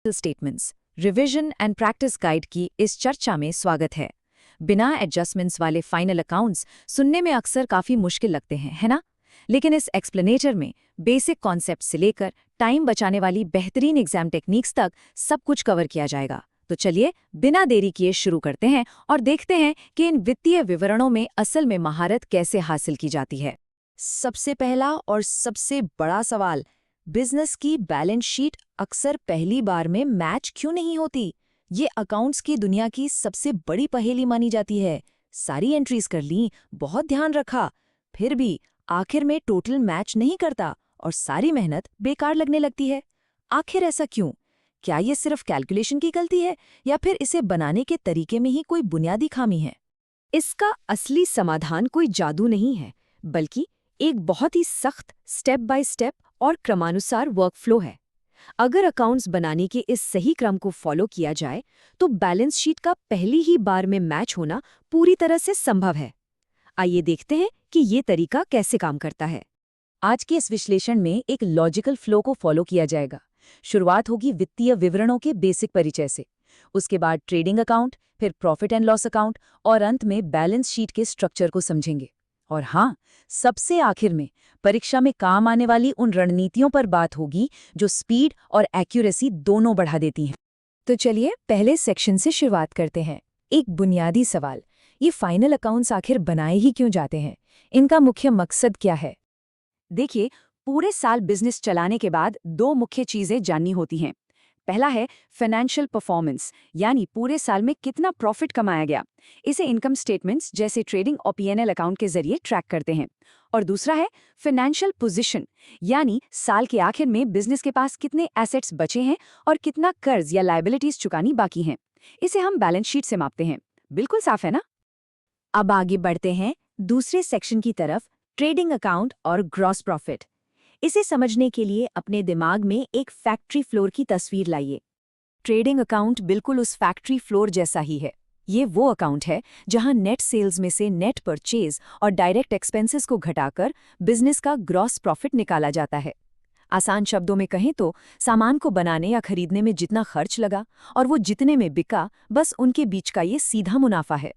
Statements revision and practice guide की इस चर्चा में स्वागत है। बिना एडजस्टमेंट्स वाले फाइनल अकाउंट्स सुनने में अक्सर काफी मुश्किल लगते हैं, है ना? लेकिन इस एक्सप्लेनेटर में बेसिक कॉन्सेप्ट से लेकर टाइम बचाने वाली बेहतरीन एग्जाम टेक्निक्स तक सब कुछ कवर किया जाएगा। तो चलिए बिना देरी किए शुरू करते हैं और देखते हैं कि इन वित्तीय विवरणों में असल में महारत कैसे हासिल की जाती है। सबसे पहला और सबसे बड़ा सवाल, बिजनेस की बैलेंस शीट अक्सर पहली बार में मैच क्यों नहीं होती? ये अकाउंट्स की दुनिया की सबसे बड़ी पहेली मानी जाती है। सारी एंट्रीज कर ली, बहुत ध्यान रखा, फिर भी आखिर में टोटल मैच नहीं करता और सारी मेहनत बेकार लगने लगती है। आखिर ऐसा क्यों? क्या ये सिर्फ कैलकुलेशन की गलती है या फिर इसे बनाने के तरीके में ही कोई बुनियादी खामी है? इसका असली समाधान कोई जादू नहीं है, बल्कि एक बहुत ही सख्त स्टेप बाय स्टेप और क्रमानुसार वर्कफ्लो है। अगर अकाउंट्स बनाने के इस सही क्रम को फॉलो किया जाए तो बैलेंस शीट का पहली ही बार में मैच होना पूरी तरह से संभव है। आइए देखते हैं कि ये तरीका कैसे काम करता है। आज के इस विश्लेषण में एक लॉजिकल फ्लो को फॉलो किया जाएगा। शुरुआत होगी वित्तीय विवरणों के बेसिक परिचय से, उसके बाद ट्रेडिंग अकाउंट, फिर प्रॉफिट एंड लॉस अकाउंट और अंत में बैलेंस शीट के स्ट्रक्चर को समझेंगे। और हाँ, सबसे आखिर में परीक्षा में काम आने वाली उन रणनीतियों पर बात होगी जो स्पीड और एक्यूरेसी दोनों बढ़ा देती हैं। तो चलिए पहले सेक्शन से शुरुआत करते हैं। एक बुनियादी सवाल, ये फाइनल अकाउंट्स आखिर बनाए ही क्यों जाते हैं? इनका मुख्य मकसद क्या है? देखिए, पूरे साल बिजनेस चलाने के बाद दो मुख्य चीजें जाननी होती हैं। पहला है फाइनेंशियल परफॉर्मेंस, यानी पूरे साल में कितना प्रॉफिट कमाया गया। इसे इनकम स्टेटमेंट्स जैसे ट्रेडिंग और पीएनएल अकाउंट के जरिए ट्रैक करते हैं। और दूसरा है फाइनेंशियल पोजीशन, यानी साल के आखिर में बिजनेस के पास कितने एसेट्स बचे हैं और कितना कर्ज या लायबिलिटीज चुकानी बाकी हैं। इसे हम बैलेंस शीट से मापते हैं। बिल्कुल साफ है ना? अब आगे बढ़ते हैं दूसरे सेक्शन की तरफ, ट्रेडिंग अकाउंट और ग्रॉस प्रॉफिट। इसे समझने के लिए अपने दिमाग में एक फैक्ट्री फ्लोर की तस्वीर लाइए। ट्रेडिंग अकाउंट बिल्कुल उस फैक्ट्री फ्लोर जैसा ही है। ये वो अकाउंट है जहां नेट सेल्स में से नेट परचेज और डायरेक्ट एक्सपेंसेस को घटाकर बिजनेस का ग्रॉस प्रॉफिट निकाला जाता है। आसान शब्दों में कहें तो सामान को बनाने या खरीदने में जितना खर्च लगा और वो जितने में बिका, बस उनके बीच का ये सीधा मुनाफा है।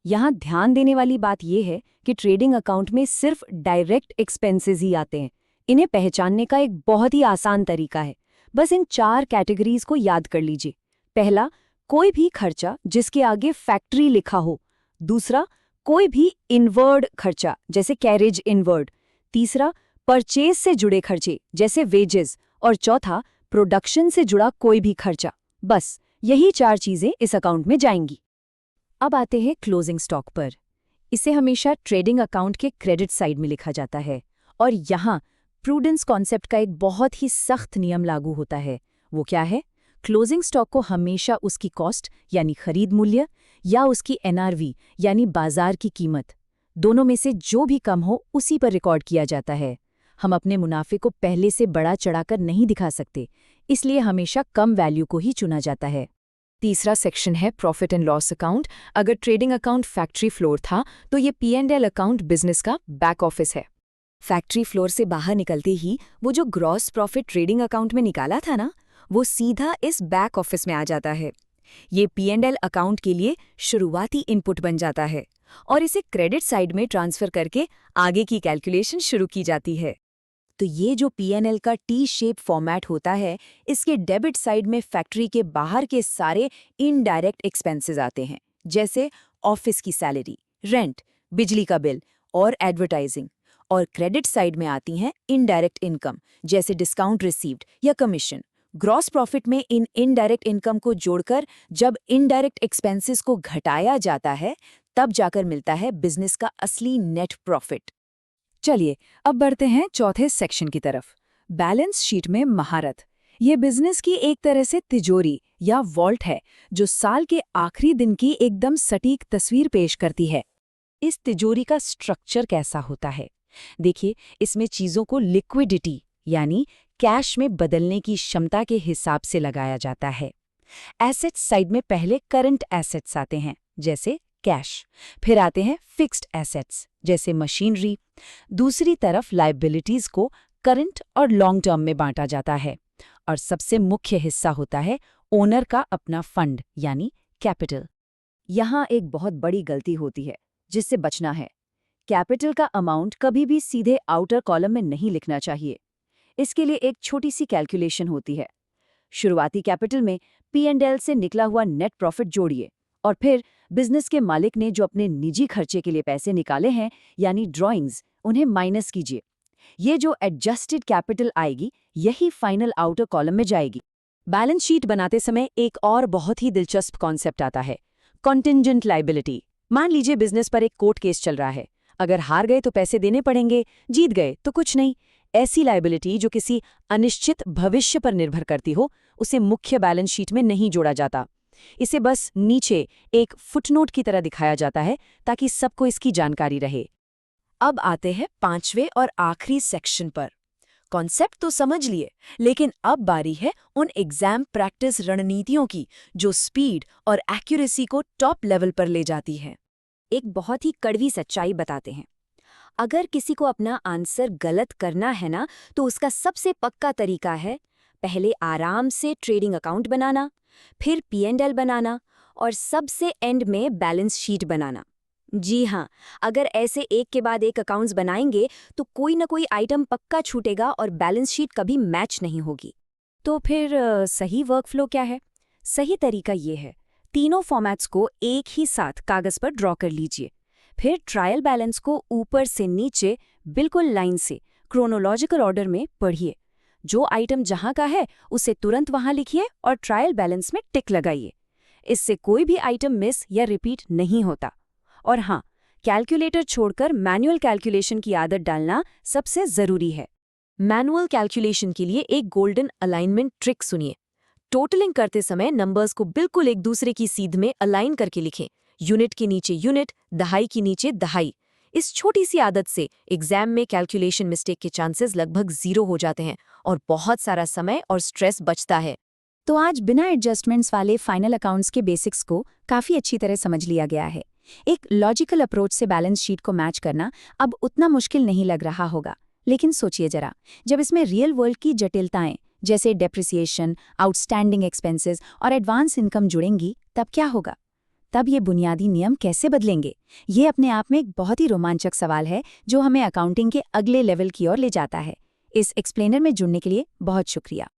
यहाँ ध्यान देने वाली बात यह है कि ट्रेडिंग अकाउंट में सिर्फ डायरेक्ट एक्सपेंसेस ही आते हैं। इन्हें पहचानने का एक बहुत ही आसान तरीका है। बस इन 4 कैटेगरीज को याद कर लीजिए। पहला, कोई भी खर्चा जिसके आगे फैक्ट्री लिखा हो। दूसरा, कोई भी इनवर्ड खर्चा जैसे कैरेज इनवर्ड। तीसरा, परचेज से जुड़े खर्चे जैसे वेजेस। और चौथा, प्रोडक्शन से जुड़ा कोई भी खर्चा। बस यही 4 चीजें इस अकाउंट में जाएंगी। अब आते हैं क्लोजिंग स्टॉक पर। इसे हमेशा ट्रेडिंग अकाउंट के क्रेडिट साइड में लिखा जाता है और यहाँ प्रूडेंस कॉन्सेप्ट का एक बहुत ही सख्त नियम लागू होता है। वो क्या है? क्लोजिंग स्टॉक को हमेशा उसकी कॉस्ट यानी खरीद मूल्य या उसकी एनआरवी यानी बाजार की कीमत, दोनों में से जो भी कम हो उसी पर रिकॉर्ड किया जाता है। हम अपने मुनाफे को पहले से बड़ा चढ़ाकर नहीं दिखा सकते, इसलिए हमेशा कम वैल्यू को ही चुना जाता है। तीसरा सेक्शन है प्रॉफिट एंड लॉस अकाउंट। अगर ट्रेडिंग अकाउंट फैक्ट्री फ्लोर था तो ये P&L अकाउंट बिजनेस का बैक ऑफिस है। फैक्ट्री फ्लोर से बाहर निकलते ही वो जो ग्रॉस प्रॉफिट ट्रेडिंग अकाउंट में निकाला था ना, वो सीधा इस बैक ऑफिस में आ जाता है। ये P&L अकाउंट के लिए शुरुआती इनपुट बन जाता है और इसे क्रेडिट साइड में ट्रांसफर करके आगे की कैलकुलेशन शुरू की जाती है। तो ये जो P&L का टी शेप फॉर्मेट होता है, इसके डेबिट साइड में फैक्ट्री के बाहर के सारे इनडायरेक्ट एक्सपेंसेस आते हैं, जैसे ऑफिस की सैलरी, रेंट, बिजली का बिल और एडवर्टाइजिंग। और क्रेडिट साइड में आती हैं इनडायरेक्ट इनकम जैसे डिस्काउंट रिसीव्ड या कमीशन। ग्रॉस प्रॉफिट में इन इनडायरेक्ट इनकम को जोड़कर जब इनडायरेक्ट एक्सपेंसेस को घटाया जाता है, तब जाकर मिलता है बिजनेस का असली नेट प्रॉफिट। चलिए अब बढ़ते हैं चौथे सेक्शन की तरफ, बैलेंस शीट में महारत। ये बिजनेस की एक तरह से तिजोरी या वॉल्ट है जो साल के आखिरी दिन की एकदम सटीक तस्वीर पेश करती है। इस तिजोरी का स्ट्रक्चर कैसा होता है? देखिए, इसमें चीजों को लिक्विडिटी यानी कैश में बदलने की क्षमता के हिसाब से लगाया जाता है। एसेट्स साइड में पहले करंट एसेट्स आते हैं जैसे कैश, फिर आते हैं फिक्स्ड एसेट्स जैसे मशीनरी। दूसरी तरफ लायबिलिटीज को करंट और लॉन्ग टर्म में बांटा जाता है और सबसे मुख्य हिस्सा होता है ओनर का अपना फंड यानी कैपिटल। यहाँ एक बहुत बड़ी गलती होती है जिससे बचना है। कैपिटल का अमाउंट कभी भी सीधे आउटर कॉलम में नहीं लिखना चाहिए। इसके लिए एक छोटी सी कैलकुलेशन होती है। शुरुआती कैपिटल में P&L से निकला हुआ नेट प्रॉफिट जोड़िए और फिर बिजनेस के मालिक ने जो अपने निजी खर्चे के लिए पैसे निकाले हैं यानी ड्रॉइंग्स, उन्हें माइनस कीजिए। ये जो एडजस्टेड कैपिटल आएगी यही फाइनल आउटर कॉलम में जाएगी। बैलेंस शीट बनाते समय एक और बहुत ही दिलचस्प कॉन्सेप्ट आता है, कॉन्टिंजेंट लायबिलिटी। मान लीजिए बिजनेस पर एक कोर्ट केस चल रहा है। अगर हार गए तो पैसे देने पड़ेंगे, जीत गए तो कुछ नहीं। ऐसी लायबिलिटी जो किसी अनिश्चित भविष्य पर निर्भर करती हो, उसे मुख्य बैलेंस शीट में नहीं जोड़ा जाता। इसे बस नीचे एक फुटनोट की तरह दिखाया जाता है ताकि सबको इसकी जानकारी रहे। अब आते हैं 5वें और आखिरी सेक्शन पर। कॉन्सेप्ट तो समझ लिए, लेकिन अब बारी है उन एग्जाम प्रैक्टिस रणनीतियों की जो स्पीड और एक्यूरेसी को टॉप लेवल पर ले जाती हैं। एक बहुत ही कड़वी सच्चाई बताते हैं। अगर किसी को अपना आंसर गलत करना है ना, तो उसका सबसे पक्का तरीका है पहले आराम से ट्रेडिंग अकाउंट बनाना, फिर P&L बनाना और सबसे एंड में बैलेंस शीट बनाना। जी हाँ, अगर ऐसे एक के बाद एक अकाउंट्स बनाएंगे तो कोई ना कोई आइटम पक्का छूटेगा और बैलेंस शीट कभी मैच नहीं होगी। तो फिर सही वर्कफ्लो क्या है? सही तरीका ये है, तीनों फॉर्मेट्स को एक ही साथ कागज पर ड्रॉ कर लीजिए। फिर ट्रायल बैलेंस को ऊपर से नीचे बिल्कुल लाइन से क्रोनोलॉजिकल ऑर्डर में पढ़िए। जो आइटम जहां का है उसे तुरंत वहां लिखिए और ट्रायल बैलेंस में टिक लगाइए। इससे कोई भी आइटम मिस या रिपीट नहीं होता। और हाँ, कैलकुलेटर छोड़कर मैनुअल कैलकुलेशन की आदत डालना सबसे ज़रूरी है। मैनुअल कैलकुलेशन के लिए एक गोल्डन अलाइनमेंट ट्रिक सुनिए। टोटलिंग करते समय नंबर्स को बिल्कुल एक दूसरे की सीध में अलाइन करके लिखें। यूनिट के नीचे यूनिट, दहाई के नीचे दहाई। इस छोटी सी आदत से एग्जाम में कैलकुलेशन मिस्टेक के चांसेस लगभग 0 हो जाते हैं और बहुत सारा समय और स्ट्रेस बचता है। तो आज बिना एडजस्टमेंट्स वाले फाइनल अकाउंट्स के बेसिक्स को काफ़ी अच्छी तरह समझ लिया गया है। एक लॉजिकल अप्रोच से बैलेंस शीट को मैच करना अब उतना मुश्किल नहीं लग रहा होगा। लेकिन सोचिए जरा, जब इसमें रियल वर्ल्ड की जटिलताएं जैसे डेप्रिसिएशन, आउटस्टैंडिंग एक्सपेंसेस और एडवांस इनकम जुड़ेंगी, तब क्या होगा? तब ये बुनियादी नियम कैसे बदलेंगे? ये अपने आप में एक बहुत ही रोमांचक सवाल है जो हमें अकाउंटिंग के अगले लेवल की ओर ले जाता है। इस एक्सप्लेनर में जुड़ने के लिए बहुत शुक्रिया।